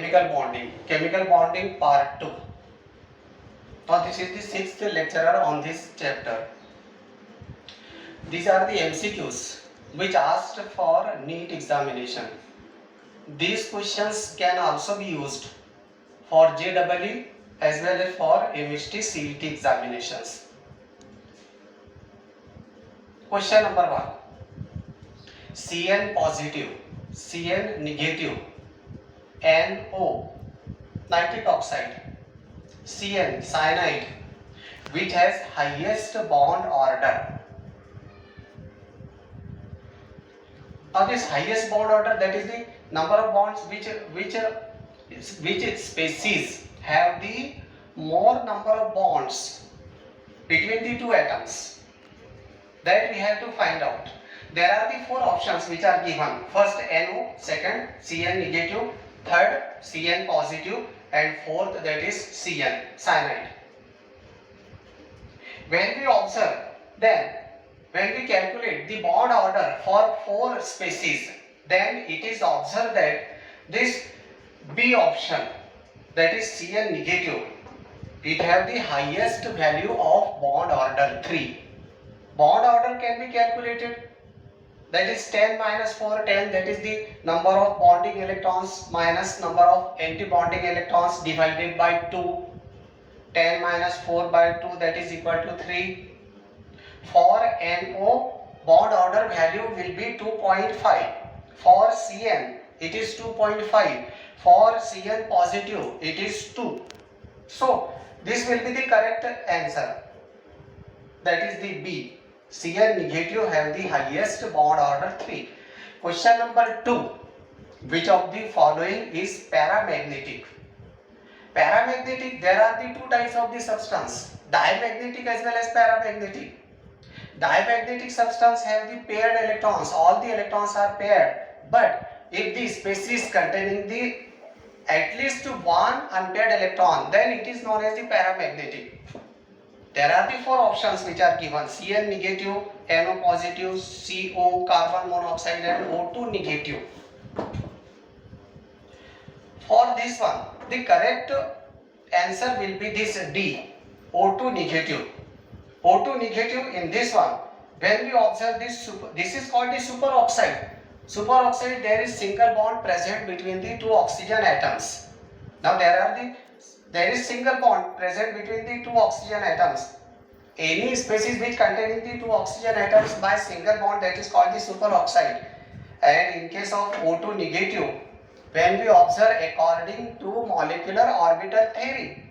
Chemical bonding part 2. Now this is the sixth lecturer on this chapter. These are the MCQs which asked for NEET examination. These questions can also be used for JEE as well as for MST CET examinations. Question number 1. Cn positive, Cn negative, NO nitric oxide, Cn cyanide, which has highest bond order. Now this highest bond order, that is the number of bonds which species have the more number of bonds between the two atoms. That we have to find out. There are the four options which are given. First NO, second Cn negative, third Cn positive, and fourth that is Cn cyanide. When we observe, then when we calculate the bond order for four species, then it is observed that this B option, that is Cn negative, it have the highest value of bond order 3. Bond order can be calculated, that is 10 minus 4, 10, that is the number of bonding electrons minus number of anti-bonding electrons divided by 2. 10 minus 4 by 2, that is equal to 3. For NO, bond order value will be 2.5. For Cn, it is 2.5. For Cn positive, it is 2. So, this will be the correct answer. That is the B. Cn negative have the highest bond order 3. Question number 2. Which of the following is paramagnetic? Paramagnetic, there are the two types of the substance, diamagnetic as well as paramagnetic. Diamagnetic substance have the paired electrons, all the electrons are paired, but if the species containing the at least one unpaired electron, then it is known as the paramagnetic. There are the four options which are given: Cn negative, NO positive, CO carbon monoxide, and O2 negative. For this one, the correct answer will be this D, O2 negative. O2 negative in this one, when we observe this is called the superoxide. Superoxide, there is single bond present between the two oxygen atoms. Now there is single bond present between the two oxygen atoms. Any species which containing the two oxygen atoms by single bond, that is called the superoxide. And in case of O2 negative, when we observe according to molecular orbital theory,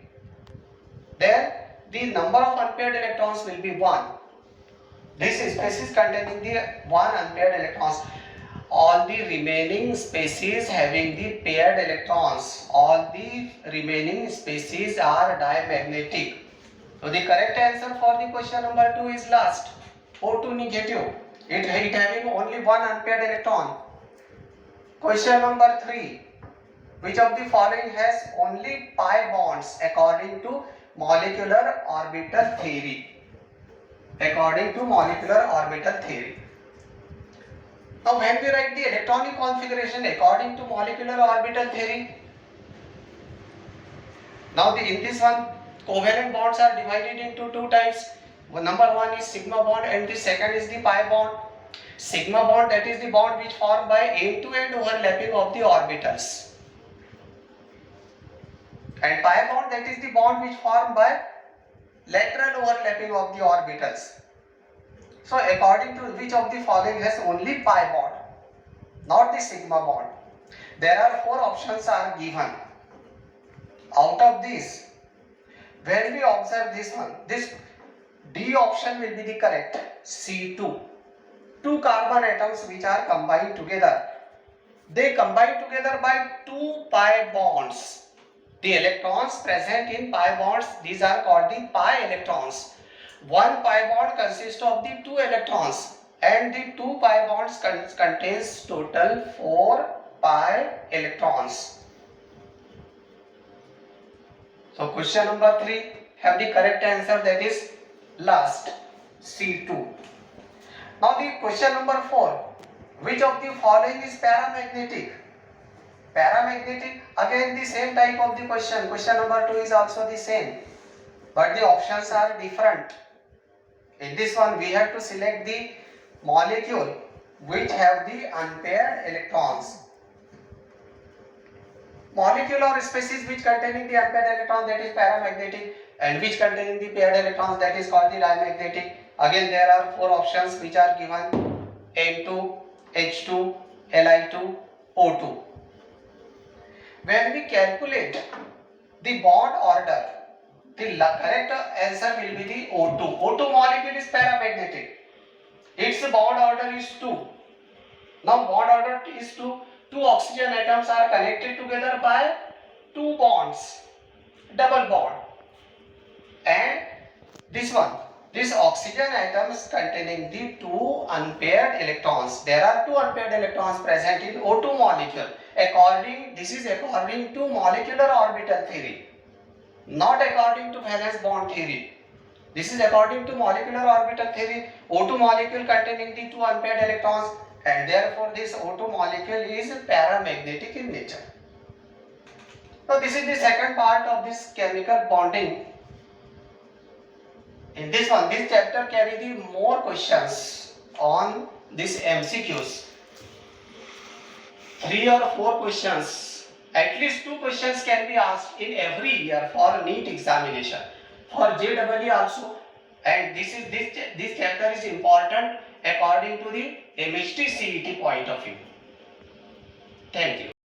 then the number of unpaired electrons will be 1. This species containing the one unpaired electrons. All the remaining species having the paired electrons, all the remaining species are diamagnetic. So the correct answer for the question number 2 is last, O2 negative. It having only one unpaired electron. Question number 3. Which of the following has only pi bonds according to molecular orbital theory? According to molecular orbital theory. Now when we write the electronic configuration according to molecular orbital theory, now in this one, covalent bonds are divided into two types. Number 1 is sigma bond and the second is the pi bond. Sigma bond, that is the bond which formed by end-to-end overlapping of the orbitals. And pi bond, that is the bond which formed by lateral overlapping of the orbitals. So according to which of the following has only pi bond, not the sigma bond? There are four options are given. Out of these, when we observe this one, this D option will be the correct, C2. Two carbon atoms which are combined together. They combine together by two pi bonds. The electrons present in pi bonds, these are called the pi electrons. One pi bond consists of the two electrons and the two pi bonds contains total 4 pi electrons. So question number 3 have the correct answer, that is last, C2. Now the question number 4, which of the following is paramagnetic? Paramagnetic, again the same type of the question. Question number 2 is also the same, but the options are different. In this one we have to select the molecule which have the unpaired electrons. Molecule or species which containing the unpaired electron, that is paramagnetic, and which containing the paired electrons, that is called the diamagnetic. Again there are 4 options which are given: N2, H2, Li2, O2. When we calculate the bond order, the correct answer will be the O2. O2 molecule is paramagnetic. Its bond order is 2. Now bond order is 2. Two oxygen atoms are connected together by 2 bonds, double bond. And this one, this oxygen atoms containing the 2 unpaired electrons. There are 2 unpaired electrons present in O2 molecule. This is according to molecular orbital theory, not according to valence bond theory. This is according to molecular orbital theory. O2 molecule containing the 2 unpaired electrons, and therefore this O2 molecule is paramagnetic in nature. So this is the second part of this chemical bonding. In this one, this chapter carry the more questions on this MCQs. 3 or 4 questions, at least 2 questions can be asked in every year for NEET examination, for JEE also. And this chapter is important according to the MHT CET point of view. Thank you.